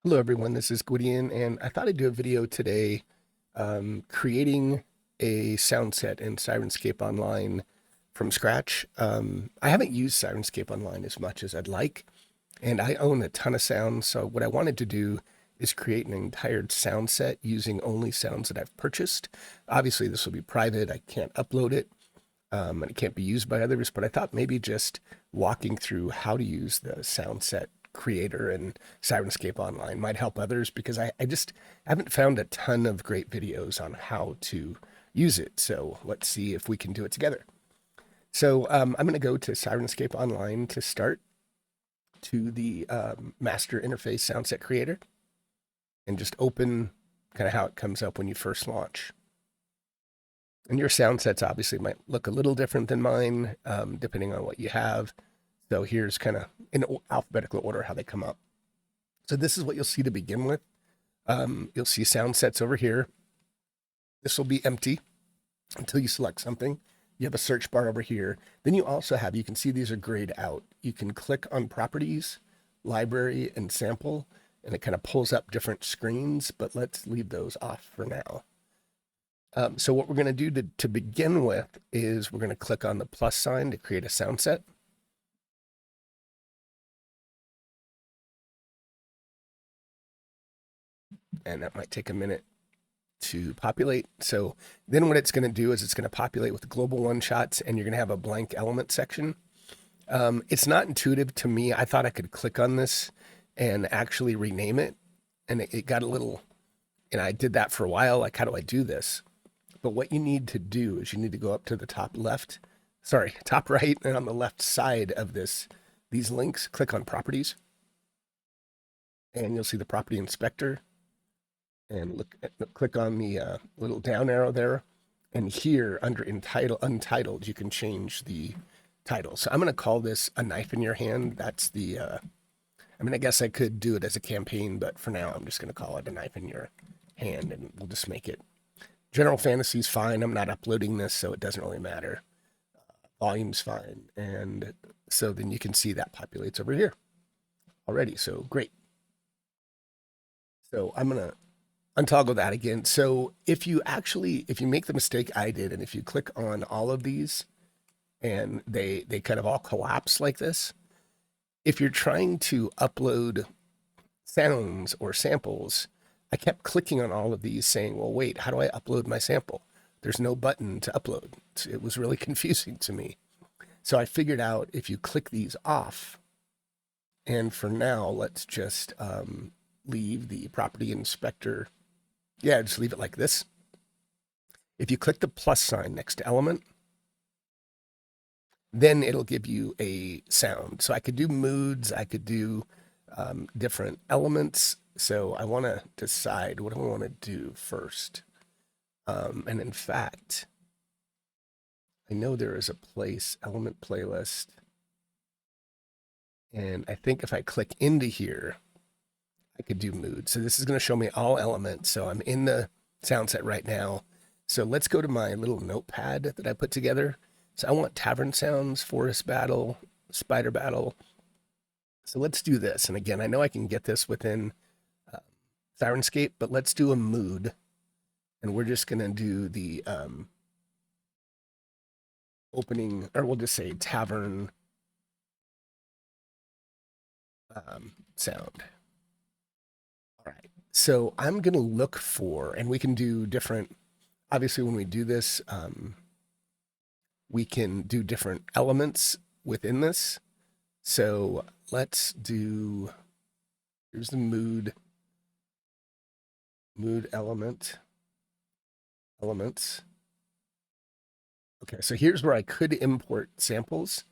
Hello everyone, this is Gwydion, and I thought I'd do a video today creating a sound set in Syrinscape Online from scratch. I haven't used Syrinscape Online as much as I'd like, and I own a ton of sounds, so what I wanted to do is create an entire sound set using only sounds that I've purchased. Obviously, this will be private, I can't upload it, and it can't be used by others, but I thought maybe just walking through how to use the sound set creator and Syrinscape Online might help others because I just haven't found a ton of great videos on how to use it. So let's see if we can do it together. So I'm going to go to Syrinscape Online to start, to the master interface sound set creator, and just open kind of how it comes up when you first launch. And your sound sets obviously might look a little different than mine, depending on what you have. So here's kind of in alphabetical order how they come up. So this is what you'll see to begin with. You'll see sound sets over here. This will be empty until you select something. You have a search bar over here. Then you also have, you can see these are grayed out. You can click on properties, library, and sample, and it kind of pulls up different screens, but let's leave those off for now. So what we're going to do to begin with is we're going to click on the plus sign to create a sound set. And that might take a minute to populate. So then what it's going to do is it's going to populate with global one shots, and you're going to have a blank element section. It's not intuitive to me. I thought I could click on this and actually rename it. And it got a little, and I did that for a while. Like, how do I do this? But what you need to do is you need to go up to the top right, and on the left side of these links, click on properties, and you'll see the property inspector. And click on the little down arrow there. And here under untitled, you can change the title. So I'm going to call this A Knife in Your Hand. That's the, I guess I could do it as a campaign, but for now, I'm just going to call it A Knife in Your Hand, and we'll just make it general fantasy is fine. I'm not uploading this, so it doesn't really matter. Volume's fine. And so then you can see that populates over here already. So great. So I'm going to untoggle that again. So if you make the mistake I did, and if you click on all of these and they kind of all collapse like this, if you're trying to upload sounds or samples, I kept clicking on all of these saying, well, wait, how do I upload my sample? There's no button to upload. It was really confusing to me. So I figured out if you click these off, and for now, let's just leave the property inspector. Yeah, just leave it like this. If you click the plus sign next to element, then it'll give you a sound. So I could do moods, I could do different elements. So I want to decide what do I want to do first. And in fact, I know there is a place, element playlist. And I think if I click into here, I could do mood. So this is going to show me all elements. So I'm in the sound set right now. So let's go to my little notepad that I put together. So I want tavern sounds, forest battle, spider battle. So let's do this. And again, I know I can get this within Syrinscape, but let's do a mood. And we're just going to do the opening, or we'll just say tavern sound. All right. So I'm going to look for, and we can do different, obviously when we do this, we can do different elements within this. So let's do, here's the mood elements. Okay, so here's where I could import samples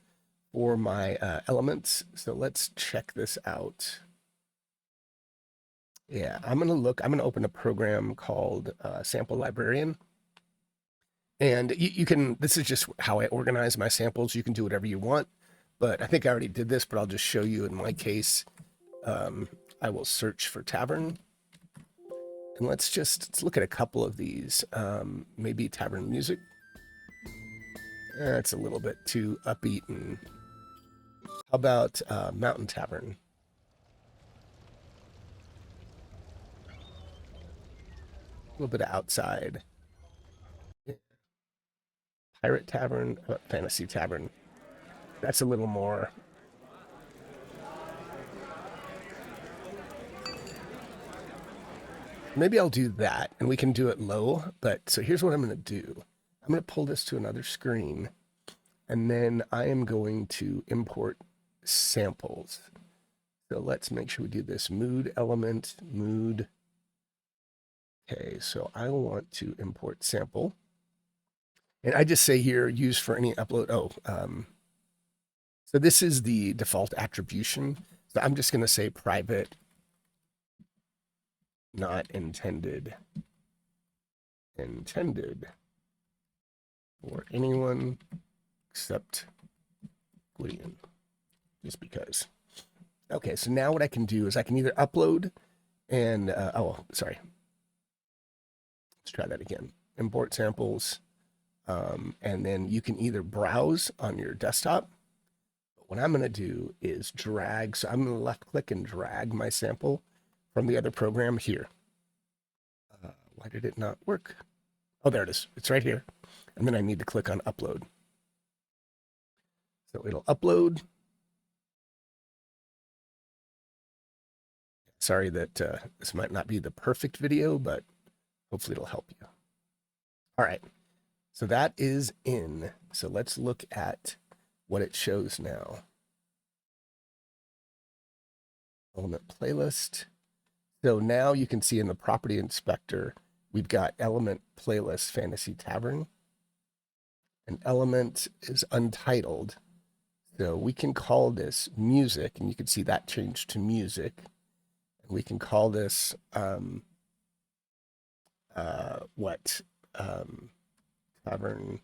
for my elements. So let's check this out. Yeah, I'm going to open a program called Sample Librarian. And you can, this is just how I organize my samples. You can do whatever you want, but I think I already did this, but I'll just show you in my case. I will search for tavern. And let's look at a couple of these. Maybe tavern music. It's a little bit too upbeat. And how about Mountain Tavern? little bit of outside. Pirate Tavern, Fantasy Tavern. That's a little more. Maybe I'll do that and we can do it low. But so here's what I'm going to do. I'm going to pull this to another screen and then I am going to import samples. So let's make sure we do this mood element, mood. Okay, so I want to import sample. And I just say here, use for any upload. So this is the default attribution. So I'm just going to say private, not intended for anyone except Gwydion, just because. Okay, so now what I can do is I can either upload and, sorry. Let's try that again. Import samples. And then you can either browse on your desktop. But what I'm going to do is drag. So I'm going to left click and drag my sample from the other program here. Why did it not work? Oh, there it is. It's right here. And then I need to click on upload. So it'll upload. Sorry that this might not be the perfect video, but hopefully it'll help you. All right. So that is in. So let's look at what it shows now. Element playlist. So now you can see in the property inspector, we've got element playlist Fantasy Tavern. An element is untitled. So we can call this music, and you can see that changed to music. And we can call this tavern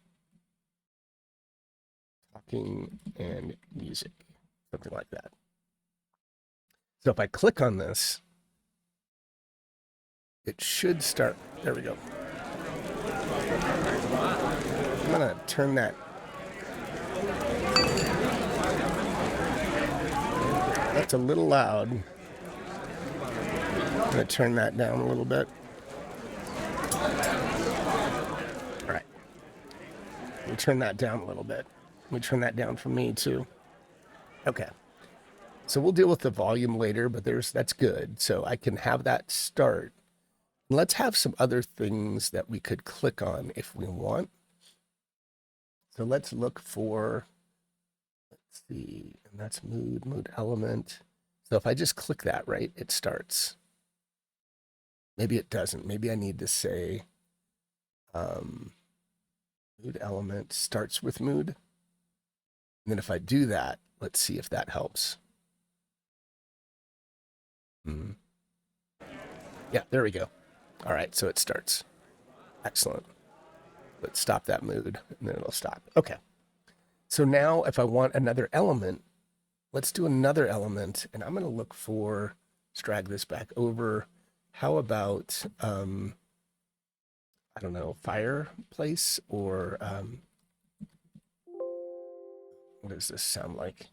talking and music, something like that. So if I click on this, it should start. There we go. I'm gonna turn that. That's a little loud. I'm gonna turn that down a little bit. All right. We'll turn that down a little bit. Let me turn that down for me too. Okay. So we'll deal with the volume later, but that's good. So I can have that start. Let's have some other things that we could click on if we want. So let's look for, let's see, and that's mood element. So if I just click that, right, it starts. Maybe it doesn't. Maybe I need to say mood element starts with mood. And then if I do that, let's see if that helps. Yeah, there we go. All right, so it starts. Excellent. Let's stop that mood, and then it'll stop. Okay. So now if I want another element, let's do another element, and I'm going to look for, let's drag this back over. How about, I don't know, fireplace or, what does this sound like?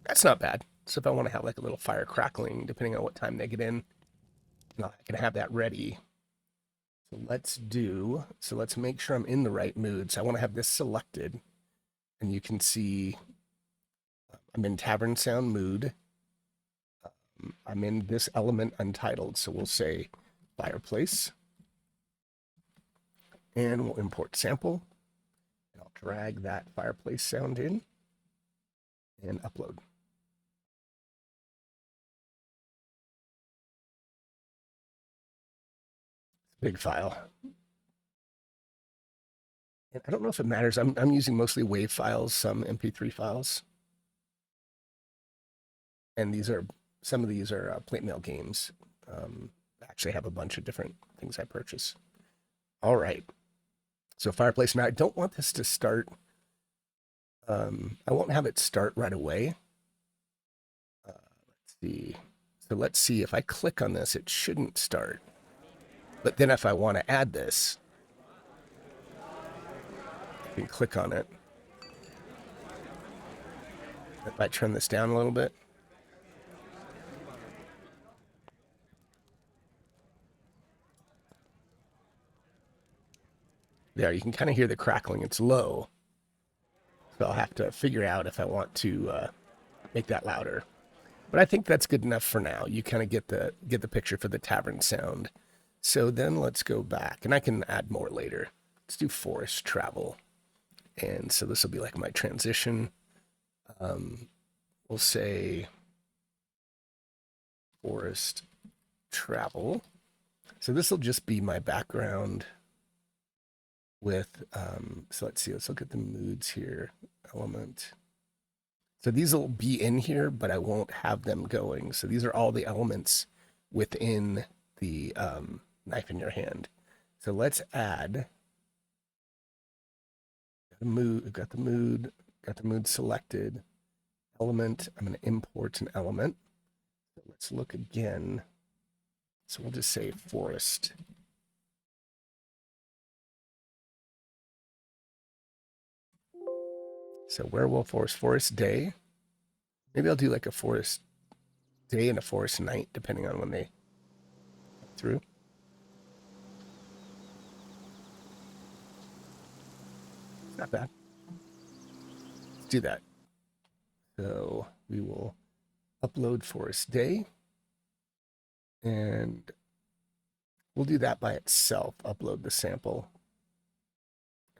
That's not bad. So if I want to have like a little fire crackling, depending on what time they get in, I can have that ready. So let's make sure I'm in the right mood. So I want to have this selected, and you can see I'm in tavern sound mood. I'm in this element untitled. So we'll say fireplace, and we'll import sample. And I'll drag that fireplace sound in and upload. Big file. And I don't know if it matters. I'm using mostly WAV files, some MP3 files. And some of these are plate mail games. I actually have a bunch of different things I purchase. All right. So fireplace. Now I don't want this to start. I won't have it start right away. Let's see. So let's see if I click on this, it shouldn't start. But then if I want to add this, I can click on it. If I turn this down a little bit. There, you can kind of hear the crackling. It's low. So I'll have to figure out if I want to make that louder. But I think that's good enough for now. You kind of get the picture for the tavern sound. So then let's go back, and I can add more later. Let's do forest travel. And so this will be like my transition. We'll say forest travel. So this will just be my background with, so let's see, let's look at the moods here, element. So these will be in here, but I won't have them going. So these are all the elements within the knife in your hand. So let's add the mood. We've got the mood selected. Element. I'm going to import an element. So let's look again. So we'll just say forest. So werewolf forest day. Maybe I'll do like a forest day and a forest night, depending on when they come through. It's not bad. Let's do that. So we will upload forest day, and we'll do that by itself, upload the sample.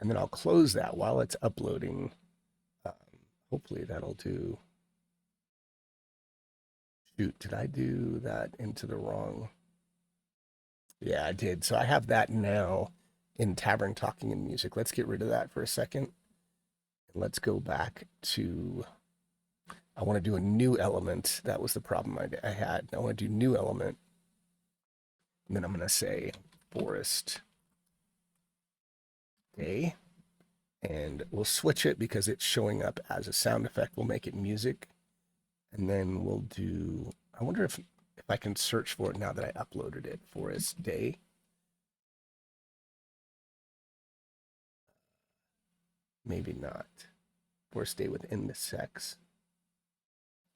And then I'll close that while it's uploading. Hopefully that'll do. Shoot, did I do that into the wrong? Yeah, I did. So I have that now in Tavern Talking and Music. Let's get rid of that for a second. Let's go back to, I want to do a new element. That was the problem I had. I want to do new element. And then I'm going to say forest day. And we'll switch it because it's showing up as a sound effect. We'll make it music. And then we'll do, I wonder if I can search for it now that I uploaded it, forest day. Maybe not. Forest day within the sex.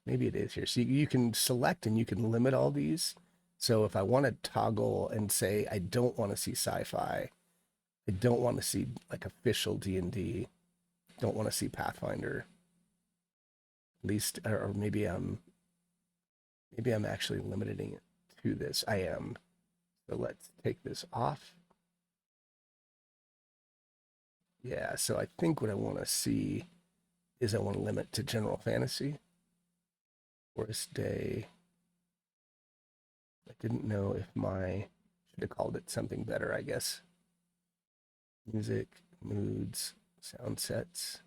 Maybe it is here. So you can select and you can limit all these. So if I want to toggle and say, I don't want to see sci-fi, I don't want to see like official D&D, don't want to see Pathfinder, at least, or maybe I'm actually limiting it to this. I am. So let's take this off. Yeah, so I think what I want to see is I want to limit to general fantasy. Forest day. I didn't know if should have called it something better, I guess. Music, moods, sound sets,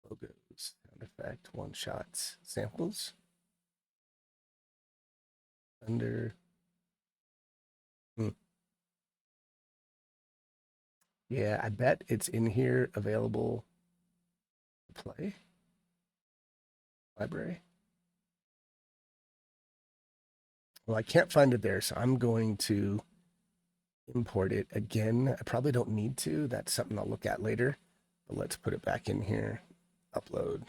logos, sound effect, one shots, samples. Under. Yeah, I bet it's in here available to play. Library. Well, I can't find it there, so I'm going to import it again. I probably don't need to. That's something I'll look at later. But let's put it back in here. Upload.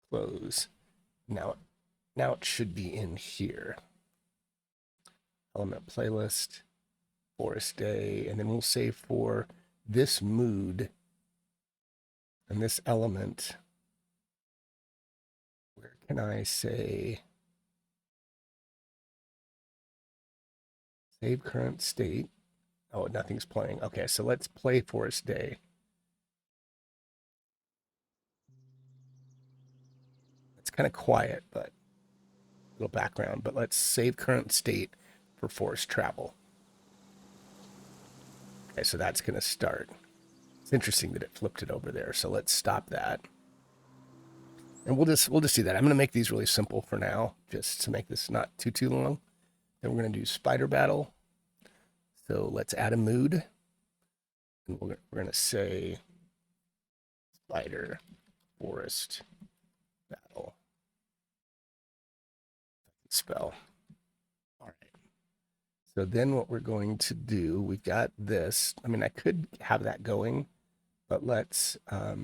Close. Now it should be in here. Element playlist. Forest day. And then we'll save for this mood and this element. Where can I say save current state? Oh, nothing's playing. Okay, so let's play Forest Day. It's kind of quiet, but a little background. But let's save current state for forest travel. Okay, so that's going to start. It's interesting that it flipped it over there. So let's stop that. And we'll just do that. I'm going to make these really simple for now, just to make this not too long. Then we're going to do spider battle. So let's add a mood. And we're going to say spider forest battle. Spell. All right. So then what we're going to do, we've got this. I mean, I could have that going, but let's so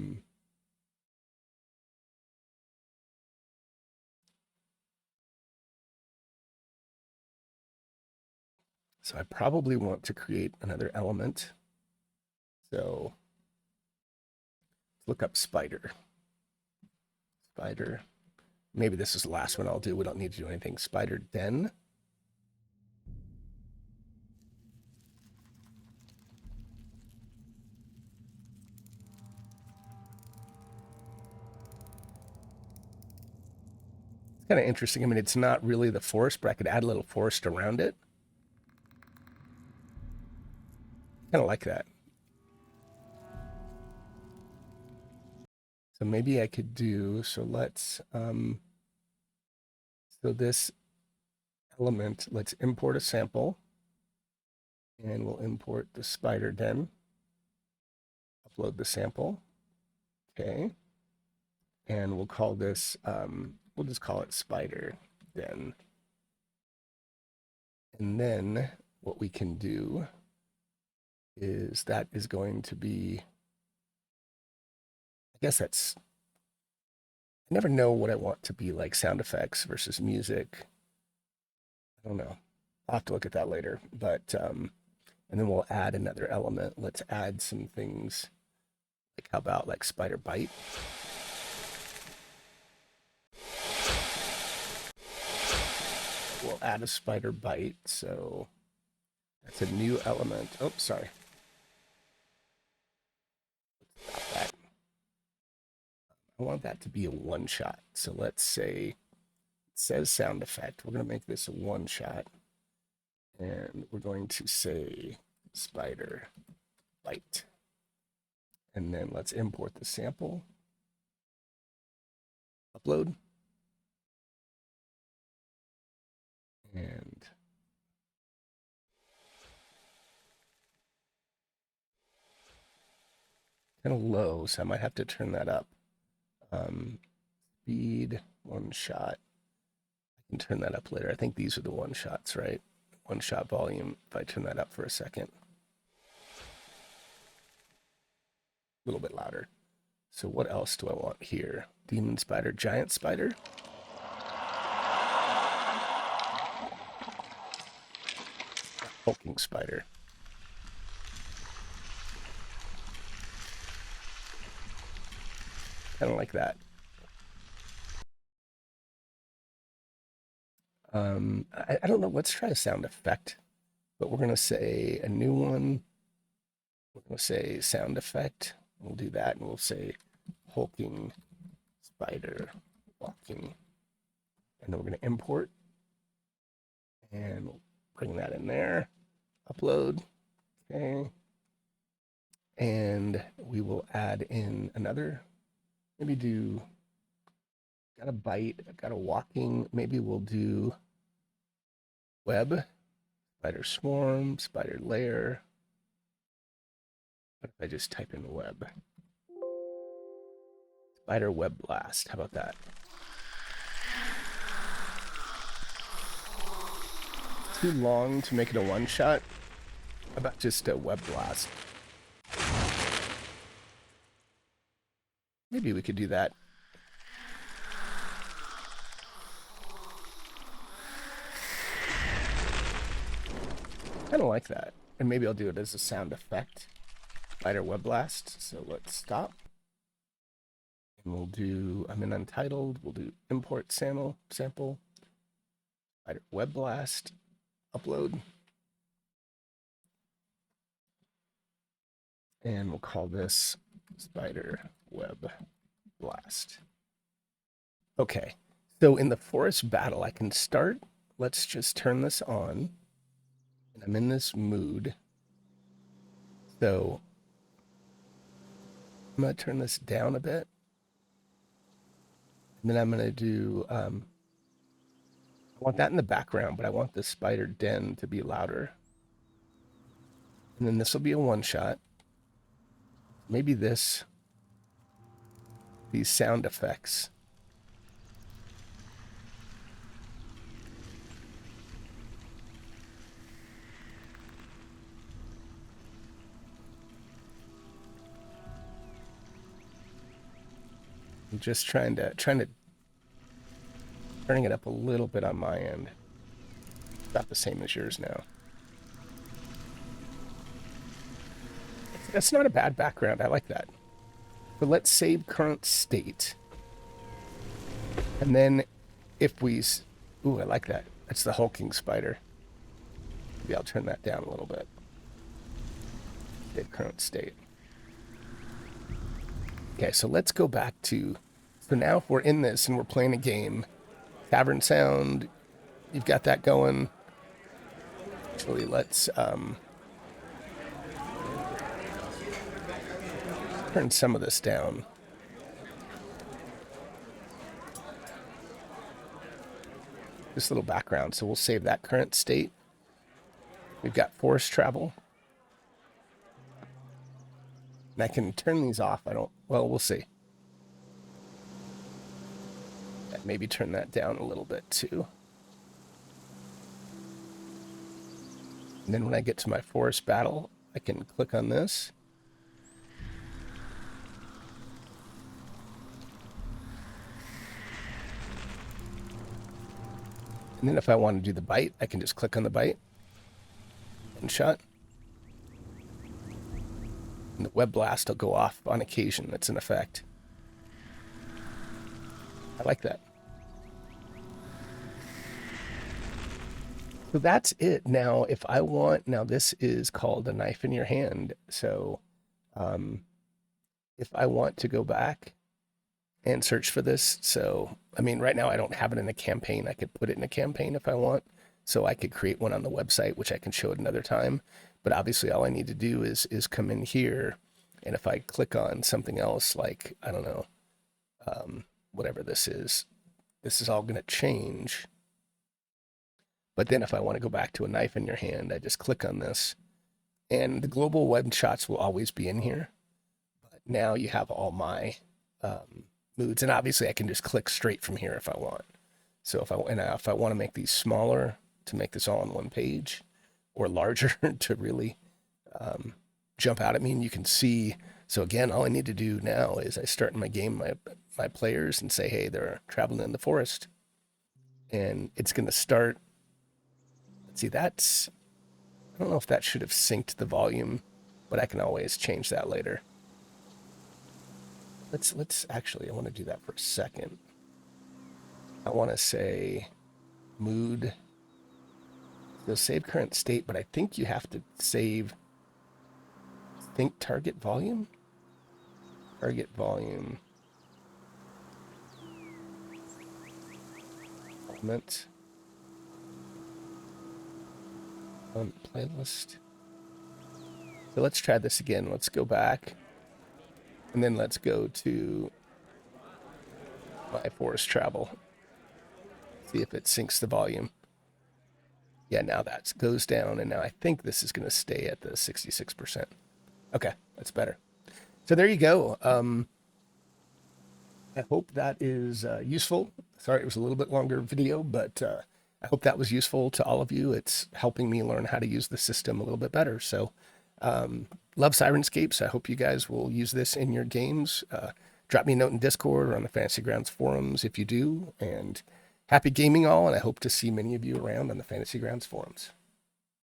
I probably want to create another element. So look up spider. Spider. Maybe this is the last one I'll do. We don't need to do anything. Spider den. It's kind of interesting. I mean, it's not really the forest, but I could add a little forest around it. Kind of like that. So maybe I could do, so let's, so this element, let's import a sample, and we'll import the spider den, upload the sample, okay, and we'll call this, we'll just call it spider den. And then what we can do is that is going to be, I guess that's, I never know what I want to be like, sound effects versus music. I don't know. I'll have to look at that later. But, and then we'll add another element. Let's add some things, like how about like spider bite? We'll add a spider bite. So that's a new element. Oh, sorry. Stop that. I want that to be a one shot. So let's say it says sound effect. We're going to make this a one shot. And we're going to say spider bite. And then let's import the sample. Upload. And kind of low, so I might have to turn that up. Speed, one shot. I can turn that up later. I think these are the one shots, right? One shot volume, if I turn that up for a second. A little bit louder. So what else do I want here? Demon spider, giant spider. Hulking spider. Kind of like that. I don't know. Let's try a sound effect, but we're going to say a new one. We're going to say sound effect. We'll do that, and we'll say hulking spider walking. And then we're going to import, and we'll bring that in there. Upload. Okay. And we will add in another, maybe do, got a bite, got a walking, maybe we'll do web, spider swarm, spider layer. What if I just type in web? Spider web blast, how about that? Too long to make it a one shot. How about just a web blast? Maybe we could do that. Kind of like that. And maybe I'll do it as a sound effect. Spider web blast. So let's stop. And we'll do, I'm in untitled. We'll do import sample. Spider web blast. Upload. And we'll call this spider web blast. Okay, so in the forest battle, I can start. Let's just turn this on. And I'm in this mood. So I'm going to turn this down a bit. And then I'm going to do, I want that in the background, but I want the spider den to be louder. And then this will be a one shot. Maybe these sound effects. I'm just trying to turning it up a little bit on my end. About the same as yours now. That's not a bad background. I like that. So let's save current state. And then if we... Ooh, I like that. That's the hulking spider. Maybe I'll turn that down a little bit. Save current state. Okay, so let's go back to... So now if we're in this and we're playing a game, tavern sound, you've got that going. Actually, let's turn some of this down. This little background, so we'll save that current state. We've got forest travel. And I can turn these off. Well, we'll see. Maybe turn that down a little bit too. And then when I get to my forest battle, I can click on this. And then if I want to do the bite, I can just click on the bite and shut. And the web blast will go off on occasion. That's an effect. I like that. So that's it. Now, if I want, now this is called a knife in your hand. So if I want to go back and search for this, so, I mean, right now I don't have it in a campaign. I could put it in a campaign if I want. So I could create one on the website, which I can show at another time. But obviously all I need to do is come in here. And if I click on something else, like, I don't know, whatever this is all going to change. But then if I want to go back to a knife in your hand, I just click on this. And the global web shots will always be in here. But now you have all my moods. And obviously I can just click straight from here if I want. So if I want to make these smaller, to make this all on one page, or larger to really jump out at me and you can see. So again, all I need to do now is I start in my game, my players, and say, hey, they're traveling in the forest. And it's going to start. Let's see, I don't know if that should have synced the volume, but I can always change that later. Let's actually, I want to do that for a second. I want to say mood. So save current state, but I think you have to save, target volume? Target volume. Element. Playlist. So let's try this again. Let's go back. And then let's go to my forest travel. See if it syncs the volume. Yeah, now that goes down, and now I think this is going to stay at the 66%. Okay, that's better. So there you go. I hope that is useful. Sorry, it was a little bit longer video, but I hope that was useful to all of you. It's helping me learn how to use the system a little bit better. So love Syrinscapes. I hope you guys will use this in your games. Drop me a note in Discord or on the Fantasy Grounds forums if you do. And happy gaming all, and I hope to see many of you around on the Fantasy Grounds forums.